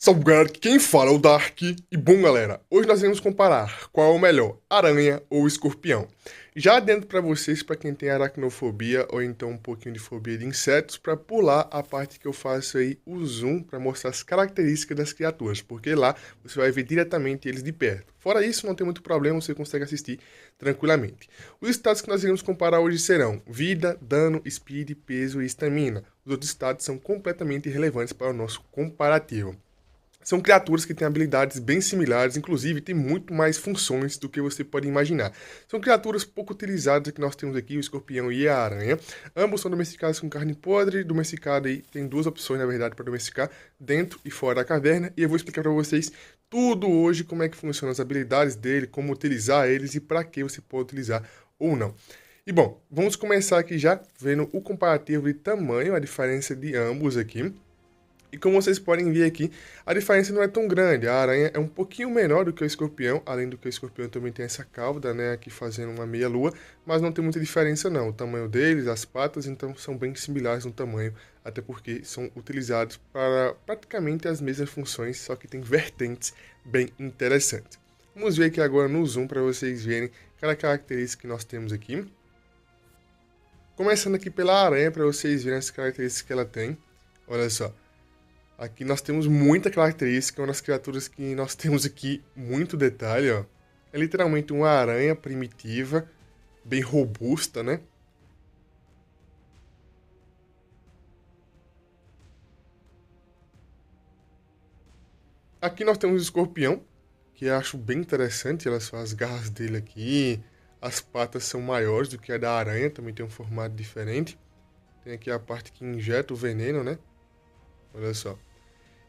Salve galera, aqui quem fala é o Dark. E bom galera, hoje nós iremos comparar qual é o melhor, aranha ou escorpião. Já dentro para vocês, para quem tem aracnofobia ou então um pouquinho de fobia de insetos, para pular a parte que eu faço aí o zoom para mostrar as características das criaturas, porque lá você vai ver diretamente eles de perto. Fora isso, não tem muito problema, você consegue assistir tranquilamente. Os status que nós iremos comparar hoje serão vida, dano, speed, peso e estamina. Os outros status são completamente irrelevantes para o nosso comparativo. São criaturas que têm habilidades bem similares, inclusive tem muito mais funções do que você pode imaginar. São criaturas pouco utilizadas que nós temos aqui, o escorpião e a aranha. Ambos são domesticados com carne podre, domesticado aí, tem duas opções na verdade para domesticar, dentro e fora da caverna, e eu vou explicar para vocês tudo hoje, como é que funcionam as habilidades dele, como utilizar eles e para que você pode utilizar ou não. E bom, vamos começar aqui já vendo o comparativo de tamanho, a diferença de ambos aqui. E como vocês podem ver aqui, a diferença não é tão grande. A aranha é um pouquinho menor do que o escorpião, além do que o escorpião também tem essa cauda, né, aqui fazendo uma meia-lua, mas não tem muita diferença não. O tamanho deles, as patas, então são bem similares no tamanho, até porque são utilizados para praticamente as mesmas funções, só que tem vertentes bem interessantes. Vamos ver aqui agora no zoom para vocês verem cada característica que nós temos aqui. Começando aqui pela aranha, para vocês verem as características que ela tem. Olha só. Aqui nós temos muita característica, uma das criaturas que nós temos aqui muito detalhe, ó. É literalmente uma aranha primitiva, bem robusta, né? Aqui nós temos o escorpião, que eu acho bem interessante, as garras dele aqui, as patas são maiores do que a da aranha, também tem um formato diferente. Tem aqui a parte que injeta o veneno, né? Olha só.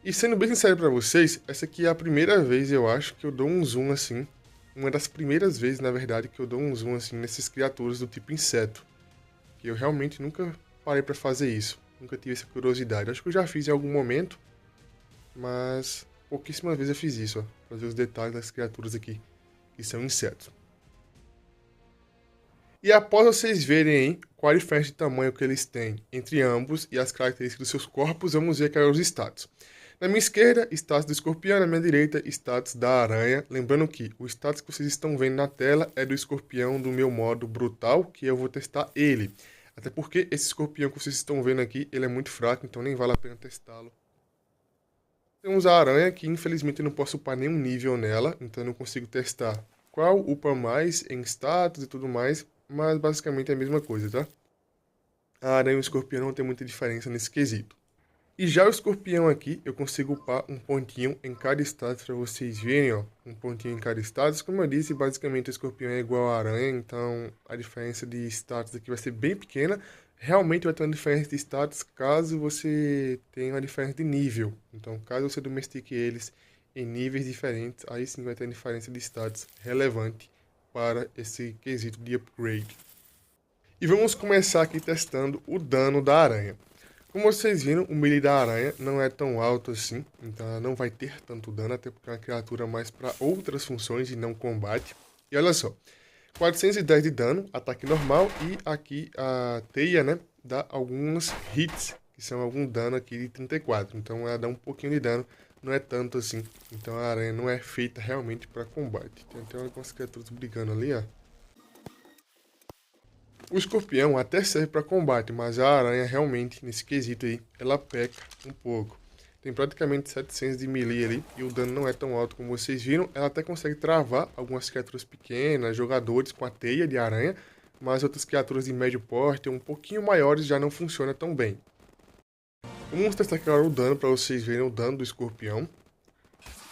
E sendo bem sincero pra vocês, essa aqui é a primeira vez, eu acho, que eu dou um zoom assim. Uma das primeiras vezes, na verdade, que eu dou um zoom assim nessas criaturas do tipo inseto. Que eu realmente nunca parei pra fazer isso. Nunca tive essa curiosidade. Acho que eu já fiz em algum momento, mas pouquíssimas vezes eu fiz isso, ó. Fazer os detalhes das criaturas aqui, que são insetos. E após vocês verem aí qual a diferença de tamanho que eles têm entre ambos e as características dos seus corpos, vamos ver quais são os status. Na minha esquerda, status do escorpião, na minha direita, status da aranha. Lembrando que o status que vocês estão vendo na tela é do escorpião do meu modo brutal, que eu vou testar ele. Até porque esse escorpião que vocês estão vendo aqui, ele é muito fraco, então nem vale a pena testá-lo. Temos a aranha, que infelizmente eu não posso upar nenhum nível nela, então eu não consigo testar qual upa mais em status e tudo mais, mas basicamente é a mesma coisa, tá? A aranha e o escorpião não tem muita diferença nesse quesito. E já o escorpião aqui, eu consigo upar um pontinho em cada status para vocês verem, ó. Um pontinho em cada status. Como eu disse, basicamente o escorpião é igual à aranha, então a diferença de status aqui vai ser bem pequena. Realmente vai ter uma diferença de status caso você tenha uma diferença de nível. Então, caso você domestique eles em níveis diferentes, aí sim vai ter uma diferença de status relevante para esse quesito de upgrade. E vamos começar aqui testando o dano da aranha. Como vocês viram, o melee da aranha não é tão alto assim, então ela não vai ter tanto dano, até porque é uma criatura mais para outras funções e não combate. E olha só, 410 de dano, ataque normal, e aqui a teia, né, dá alguns hits, que são algum dano aqui de 34. Então ela dá um pouquinho de dano, não é tanto assim. Então a aranha não é feita realmente para combate. Tem até algumas criaturas brigando ali, ó. O escorpião até serve para combate, mas a aranha realmente, nesse quesito aí, ela peca um pouco. Tem praticamente 700 de melee ali e o dano não é tão alto como vocês viram. Ela até consegue travar algumas criaturas pequenas, jogadores com a teia de aranha, mas outras criaturas de médio porte, um pouquinho maiores, já não funciona tão bem. Vamos testar agora o dano para vocês verem o dano do escorpião.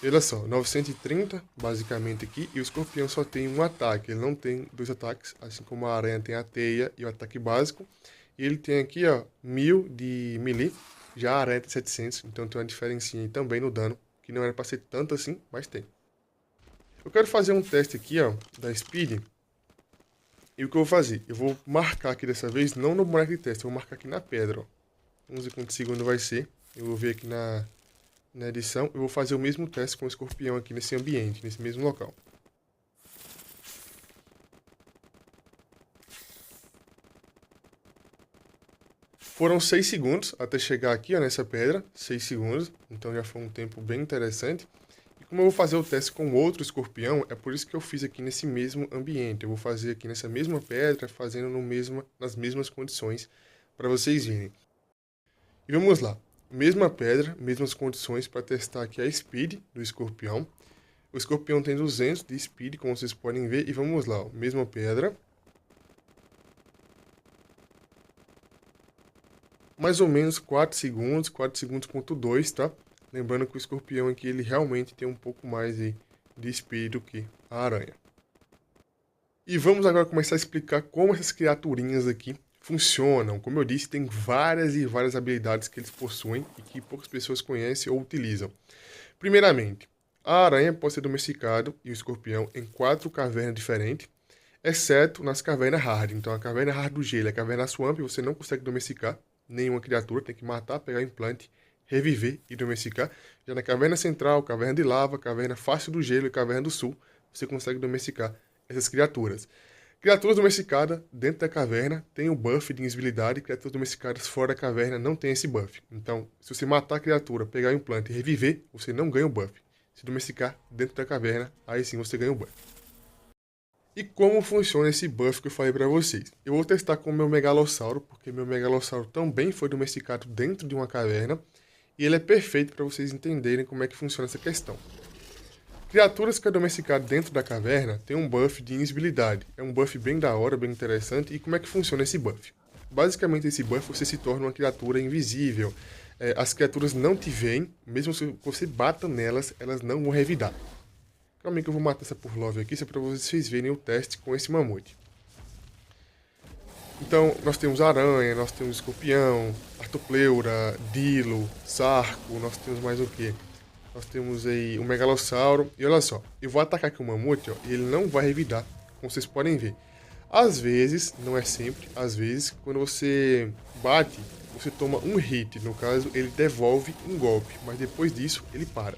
Olha só, 930 basicamente aqui, e o escorpião só tem um ataque, ele não tem dois ataques, assim como a aranha tem a teia e o ataque básico. E ele tem aqui, ó, 1000 de melee, já a aranha tem 700, então tem uma diferencinha aí também no dano, que não era para ser tanto assim, mas tem. Eu quero fazer um teste aqui, ó, da speed, e o que eu vou fazer? Eu vou marcar aqui dessa vez, não no boneco de teste, eu vou marcar aqui na pedra, ó. Vamos ver quanto segundo vai ser, eu vou ver aqui na edição, eu vou fazer o mesmo teste com o escorpião aqui nesse ambiente, nesse mesmo local. Foram 6 segundos até chegar aqui, ó, nessa pedra, 6 segundos, então já foi um tempo bem interessante. E como eu vou fazer o teste com outro escorpião, é por isso que eu fiz aqui nesse mesmo ambiente. Eu vou fazer aqui nessa mesma pedra, fazendo nas mesmas condições, para vocês verem. E vamos lá, mesma pedra, mesmas condições para testar aqui a speed do escorpião. O escorpião tem 200 de speed, como vocês podem ver, e vamos lá, ó, mesma pedra. Mais ou menos 4 segundos, 4 segundos.2, tá? Lembrando que o escorpião aqui, ele realmente tem um pouco mais de speed do que a aranha. E vamos agora começar a explicar como essas criaturinhas aqui funcionam. Como eu disse, tem várias e várias habilidades que eles possuem e que poucas pessoas conhecem ou utilizam. Primeiramente, a aranha pode ser domesticado e o escorpião em 4 cavernas diferentes, exceto nas cavernas hard. Então, a caverna hard do gelo e a caverna swamp você não consegue domesticar nenhuma criatura, tem que matar, pegar implante, reviver e domesticar. Já na caverna central, caverna de lava, caverna fácil do gelo e caverna do sul, você consegue domesticar essas criaturas. Criaturas domesticadas dentro da caverna tem o buff de invisibilidade, criaturas domesticadas fora da caverna não tem esse buff. Então, se você matar a criatura, pegar o implante e reviver, você não ganha o buff. Se domesticar dentro da caverna, aí sim você ganha o buff. E como funciona esse buff que eu falei para vocês? Eu vou testar com o meu megalossauro, porque meu megalossauro também foi domesticado dentro de uma caverna, e ele é perfeito para vocês entenderem como é que funciona essa questão. Criaturas que é domesticado dentro da caverna tem um buff de invisibilidade. É um buff bem da hora, bem interessante. E como é que funciona esse buff? Basicamente, esse buff você se torna uma criatura invisível. As criaturas não te veem, mesmo se você bata nelas, elas não vão revidar. Calma aí que eu vou matar essa Purlove aqui, só para vocês verem o teste com esse mamute. Então, nós temos aranha, nós temos escorpião, artopleura, dilo, sarco, nós temos mais o quê? Nós temos aí o megalossauro. E olha só, eu vou atacar aqui o mamute, ó, e ele não vai revidar, como vocês podem ver. Às vezes, não é sempre, às vezes, quando você bate, você toma um hit. No caso, ele devolve um golpe, mas depois disso, ele para.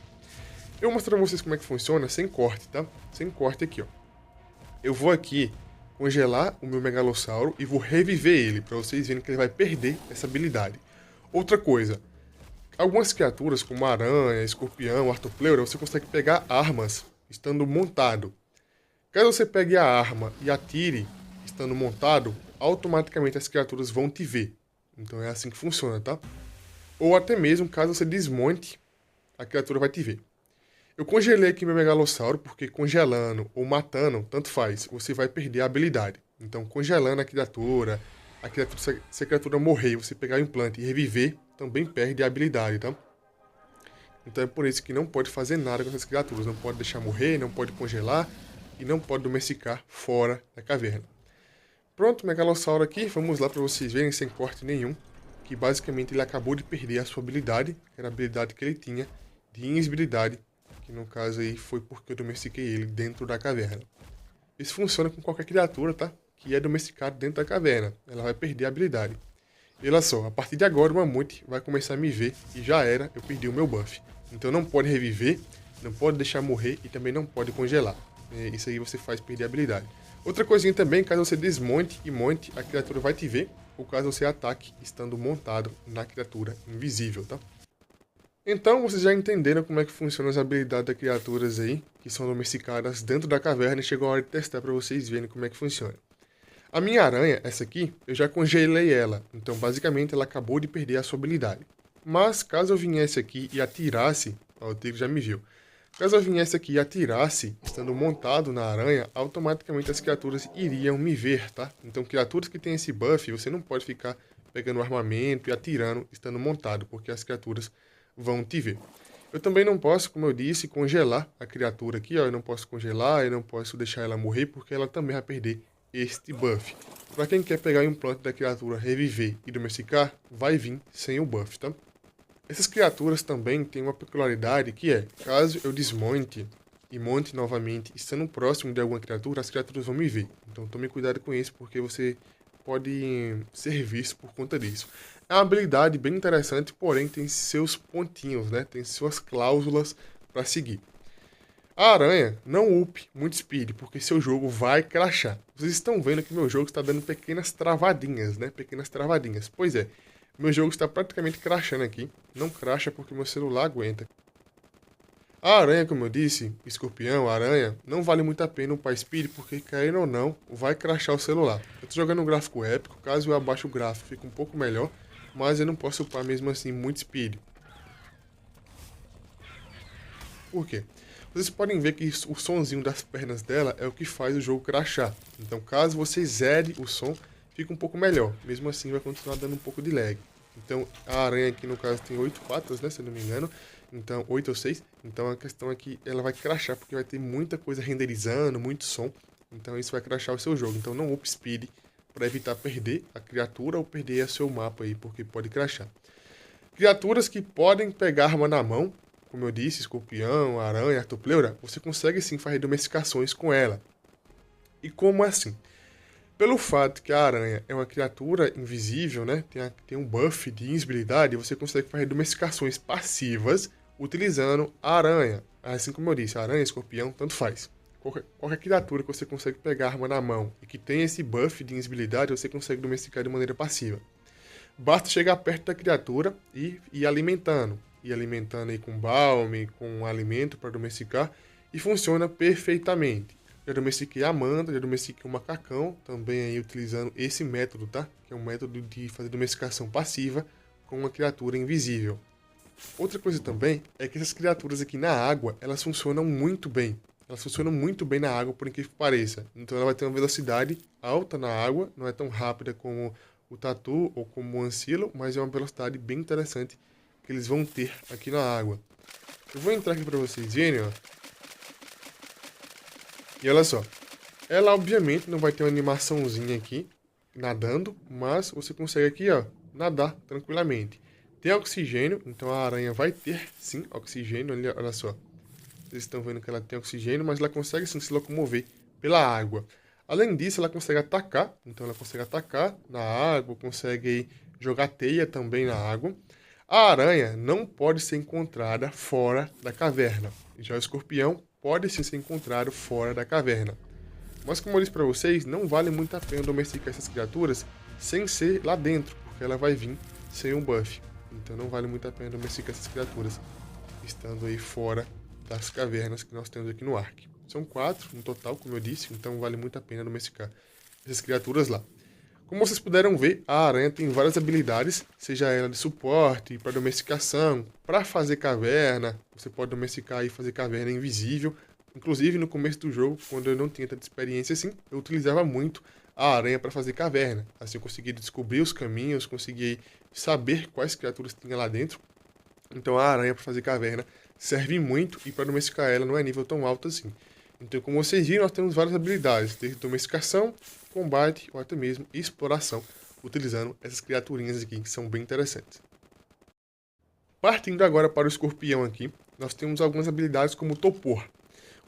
Eu vou mostrar pra vocês como é que funciona sem corte, tá? Sem corte aqui, ó. Eu vou aqui congelar o meu megalossauro e vou reviver ele, para vocês verem que ele vai perder essa habilidade. Outra coisa, algumas criaturas como aranha, escorpião, artopleura, você consegue pegar armas estando montado. Caso você pegue a arma e atire estando montado, automaticamente as criaturas vão te ver. Então é assim que funciona, tá? Ou até mesmo caso você desmonte, a criatura vai te ver. Eu congelei aqui meu megalossauro, porque congelando ou matando, tanto faz, você vai perder a habilidade. Então, congelando a criatura, se a criatura morrer, você pegar o implante e reviver, também perde a habilidade, tá? Então é por isso que não pode fazer nada com essas criaturas. Não pode deixar morrer, não pode congelar e não pode domesticar fora da caverna. Pronto, megalossauro aqui, vamos lá para vocês verem sem corte nenhum, que basicamente ele acabou de perder a sua habilidade, que era a habilidade que ele tinha de invisibilidade, que no caso aí foi porque eu domestiquei ele dentro da caverna. Isso funciona com qualquer criatura, tá? Que é domesticado dentro da caverna. Ela vai perder a habilidade. E olha só, a partir de agora o mamute vai começar a me ver e já era, eu perdi o meu buff. Então não pode reviver, não pode deixar morrer e também não pode congelar. Isso aí você faz perder a habilidade. Outra coisinha também, caso você desmonte e monte, a criatura vai te ver, ou caso você ataque estando montado na criatura invisível, tá? Então, vocês já entenderam como é que funcionam as habilidades das criaturas aí, que são domesticadas dentro da caverna, e chegou a hora de testar para vocês verem como é que funciona. A minha aranha, essa aqui, eu já congelei ela, então basicamente ela acabou de perder a sua habilidade. Mas, caso eu viesse aqui e atirasse, ó, o tigre já me viu. Caso eu viesse aqui e atirasse, estando montado na aranha, automaticamente as criaturas iriam me ver, tá? Então, criaturas que têm esse buff, você não pode ficar pegando armamento e atirando estando montado, porque as criaturas vão te ver. Eu também não posso, como eu disse, congelar a criatura aqui, ó. Eu não posso congelar, eu não posso deixar ela morrer, porque ela também vai perder este buff. Para quem quer pegar o implante da criatura, reviver e domesticar, vai vir sem o buff, tá? Essas criaturas também têm uma peculiaridade que é, caso eu desmonte e monte novamente, estando próximo de alguma criatura, as criaturas vão me ver. Então tome cuidado com isso, porque você pode ser visto por conta disso. É uma habilidade bem interessante, porém tem seus pontinhos, né? Tem suas cláusulas para seguir. A aranha não up muito speed, porque seu jogo vai crashar. Vocês estão vendo que meu jogo está dando pequenas travadinhas, né? Pequenas travadinhas. Pois é, Meu jogo está praticamente crashando aqui. Não crasha porque meu celular aguenta. A aranha, como eu disse, escorpião, aranha, não vale muito a pena upar speed, porque querendo ou não, vai crashar o celular. Eu tô jogando um gráfico épico, caso eu abaixe o gráfico fica um pouco melhor, mas eu não posso upar mesmo assim muito speed. Por quê? Vocês podem ver que o sonzinho das pernas dela é o que faz o jogo crashar. Então caso você zere o som, fica um pouco melhor. Mesmo assim vai continuar dando um pouco de lag. Então a aranha aqui no caso tem 8 patas, né, se eu não me engano. Então 8 ou 6. Então a questão é que ela vai crashar porque vai ter muita coisa renderizando, muito som. Então isso vai crashar o seu jogo. Então não up speed para evitar perder a criatura ou perder o seu mapa aí, porque pode crashar. Criaturas que podem pegar arma na mão, como eu disse, escorpião, aranha, artopleura, você consegue sim fazer domesticações com ela. E como assim? Pelo fato que a aranha é uma criatura invisível, né? Tem um buff de invisibilidade, você consegue fazer domesticações passivas utilizando a aranha. Assim como eu disse, aranha, escorpião, tanto faz. Qualquer criatura que você consegue pegar arma na mão e que tem esse buff de invisibilidade, você consegue domesticar de maneira passiva. Basta chegar perto da criatura e ir alimentando. Ir alimentando aí com balme, com alimento para domesticar. E funciona perfeitamente. Já domestiquei a Amanda, já domestiquei o macacão, também aí utilizando esse método, tá? Que é um método de fazer domesticação passiva com uma criatura invisível. Outra coisa também é que essas criaturas aqui na água, elas funcionam muito bem. Elas funcionam muito bem na água, por incrível que pareça. Então ela vai ter uma velocidade alta na água, não é tão rápida como o tatu ou como o ancilo, mas é uma velocidade bem interessante que eles vão ter aqui na água. Eu vou entrar aqui para vocês verem, ó. E olha só, ela obviamente não vai ter uma animaçãozinha aqui, nadando, mas você consegue aqui, ó, nadar tranquilamente. Tem oxigênio, então a aranha vai ter, sim, oxigênio, olha só. Vocês estão vendo que ela tem oxigênio, mas ela consegue, sim, se locomover pela água. Além disso, ela consegue atacar, então ela consegue atacar na água, consegue jogar teia também na água. A aranha não pode ser encontrada fora da caverna. Já o escorpião pode sim ser encontrado fora da caverna. Mas como eu disse para vocês, não vale muito a pena domesticar essas criaturas sem ser lá dentro, porque ela vai vir sem um buff. Então não vale muito a pena domesticar essas criaturas estando aí fora das cavernas que nós temos aqui no Ark. São 4 no total, como eu disse, então vale muito a pena domesticar essas criaturas lá. Como vocês puderam ver, a aranha tem várias habilidades, seja ela de suporte, para domesticação, para fazer caverna. Você pode domesticar e fazer caverna invisível. Inclusive, no começo do jogo, quando eu não tinha tanta experiência assim, eu utilizava muito a aranha para fazer caverna. Assim eu consegui descobrir os caminhos, consegui saber quais criaturas tinha lá dentro. Então a aranha para fazer caverna serve muito e para domesticar ela não é nível tão alto assim. Então, como vocês viram, nós temos várias habilidades, desde domesticação, combate ou até mesmo exploração, utilizando essas criaturinhas aqui que são bem interessantes. Partindo agora para o escorpião aqui, nós temos algumas habilidades como o topor.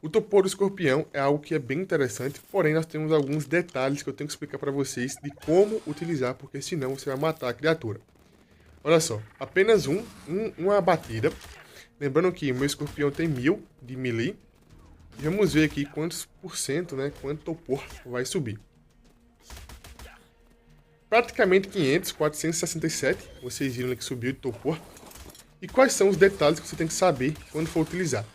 O topor do escorpião é algo que é bem interessante, porém nós temos alguns detalhes que eu tenho que explicar para vocês de como utilizar, porque senão você vai matar a criatura. Olha só, apenas uma batida. Lembrando que o meu escorpião tem 1000 de melee. E vamos ver aqui quantos por cento, né, quanto topor vai subir. Praticamente 500, 467. Vocês viram que subiu de topor. E quais são os detalhes que você tem que saber quando for utilizar?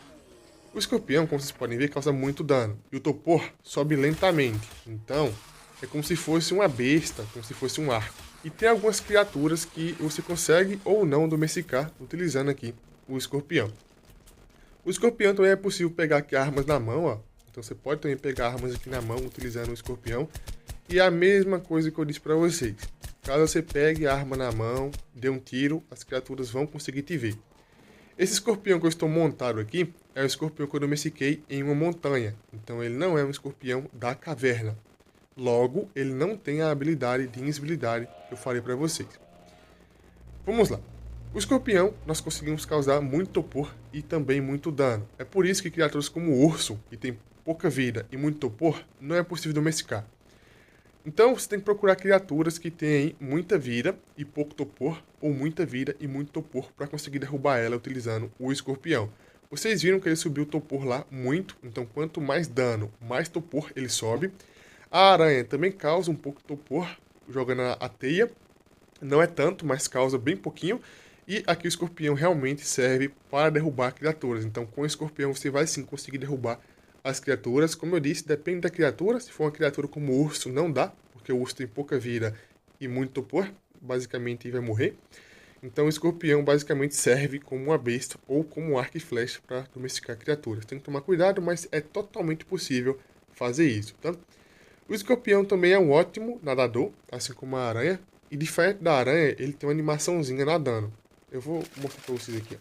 O escorpião, como vocês podem ver, causa muito dano. E o topor sobe lentamente. Então, é como se fosse uma besta, como se fosse um arco. E tem algumas criaturas que você consegue ou não domesticar utilizando aqui o escorpião. O escorpião também é possível pegar aqui armas na mão, ó. Então você pode também pegar armas aqui na mão utilizando o escorpião. E é a mesma coisa que eu disse para vocês. Caso você pegue a arma na mão, dê um tiro, as criaturas vão conseguir te ver. Esse escorpião que eu estou montado aqui é um escorpião que eu domestiquei em uma montanha. Então ele não é um escorpião da caverna. Logo, ele não tem a habilidade de invisibilidade que eu falei para vocês. Vamos lá. O escorpião, nós conseguimos causar muito topor e também muito dano. É por isso que criaturas como o urso, que tem pouca vida e muito topor, não é possível domesticar. Então você tem que procurar criaturas que têm muita vida e pouco topor, ou muita vida e muito topor, para conseguir derrubar ela utilizando o escorpião. Vocês viram que ele subiu o topor lá muito, então quanto mais dano, mais topor ele sobe. A aranha também causa um pouco de topor, jogando a teia. Não é tanto, mas causa bem pouquinho. E aqui o escorpião realmente serve para derrubar criaturas. Então com o escorpião você vai sim conseguir derrubar as criaturas. Como eu disse, depende da criatura. Se for uma criatura como o urso, não dá, porque o urso tem pouca vida e muito topor. Basicamente vai morrer. Então o escorpião basicamente serve como uma besta ou como um arco e flecha para domesticar criaturas. Tem que tomar cuidado, mas é totalmente possível fazer isso, tá? O escorpião também é um ótimo nadador, assim como a aranha. E diferente da aranha, ele tem uma animaçãozinha nadando. Eu vou mostrar para vocês aqui.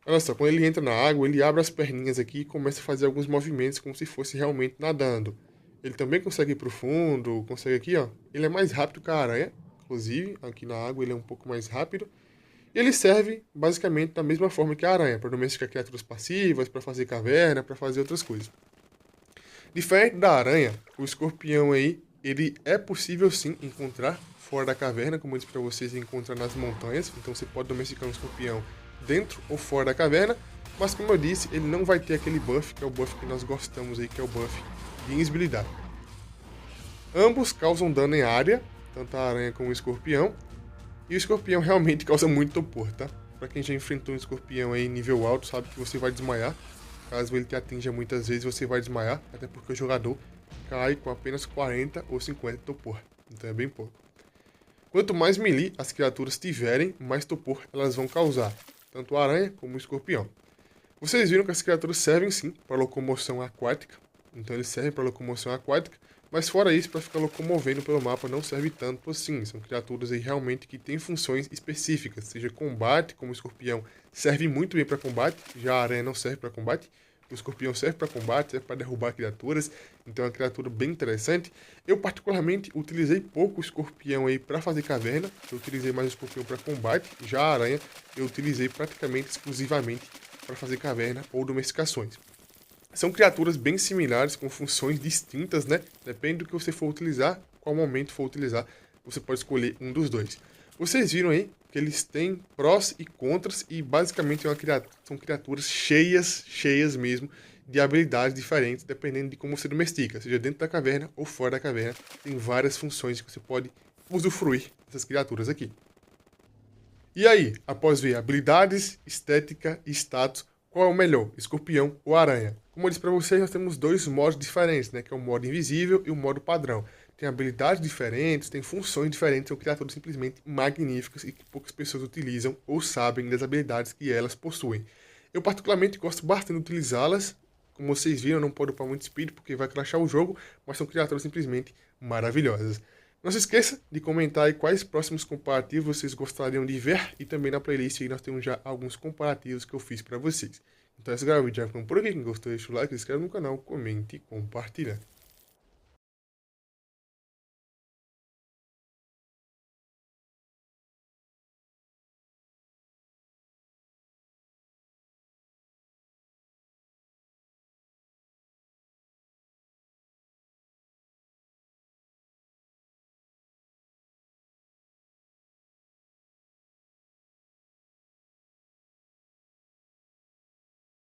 Olha só, quando ele entra na água, ele abre as perninhas aqui e começa a fazer alguns movimentos como se fosse realmente nadando. Ele também consegue ir pro fundo, consegue aqui, ó. Ele é mais rápido que a aranha, inclusive, aqui na água ele é um pouco mais rápido. E ele serve basicamente da mesma forma que a aranha, para domesticar criaturas passivas, para fazer caverna, para fazer outras coisas. Diferente da aranha, o escorpião aí, ele é possível sim encontrar fora da caverna, como eu disse para vocês, encontrar nas montanhas. Então você pode domesticar um escorpião dentro ou fora da caverna, mas como eu disse, ele não vai ter aquele buff, que é o buff que nós gostamos aí, que é o buff de invisibilidade. Ambos causam dano em área, tanto a aranha como o escorpião, e o escorpião realmente causa muito topor, tá? Pra quem já enfrentou um escorpião aí em nível alto, sabe que você vai desmaiar. Caso ele te atinja muitas vezes, você vai desmaiar, até porque o jogador cai com apenas 40 ou 50 topor, então é bem pouco. Quanto mais melee as criaturas tiverem, mais topor elas vão causar, tanto a aranha como o escorpião. Vocês viram que as criaturas servem sim para locomoção aquática, então eles servem para locomoção aquática, mas fora isso, para ficar locomovendo pelo mapa não serve tanto assim. São criaturas aí realmente que têm funções específicas, seja combate, como o escorpião serve muito bem para combate, já a aranha não serve para combate. O escorpião serve para combate, serve para derrubar criaturas, então é uma criatura bem interessante. Eu particularmente utilizei pouco o escorpião aí para fazer caverna, eu utilizei mais o escorpião para combate, já a aranha eu utilizei praticamente exclusivamente para fazer caverna ou domesticações. São criaturas bem similares, com funções distintas, né? Depende do que você for utilizar, qual momento for utilizar, você pode escolher um dos dois. Vocês viram aí que eles têm prós e contras e basicamente são criaturas cheias mesmo de habilidades diferentes, dependendo de como você domestica, seja dentro da caverna ou fora da caverna. Tem várias funções que você pode usufruir dessas criaturas aqui. E aí, após ver habilidades, estética e status, qual é o melhor, escorpião ou aranha? Como eu disse para vocês, nós temos dois modos diferentes, né? Que é o modo invisível e o modo padrão. Tem habilidades diferentes, tem funções diferentes, são criaturas simplesmente magníficas e que poucas pessoas utilizam ou sabem das habilidades que elas possuem. Eu particularmente gosto bastante de utilizá-las. Como vocês viram, eu não pode upar muito speed porque vai crashar o jogo, mas são criaturas simplesmente maravilhosas. Não se esqueça de comentar aí quais próximos comparativos vocês gostariam de ver e também na playlist aí nós temos já alguns comparativos que eu fiz para vocês. Então esse é o vídeo, já ficou por aqui. Quem gostou, deixa o like, se inscreve no canal, comente e compartilha.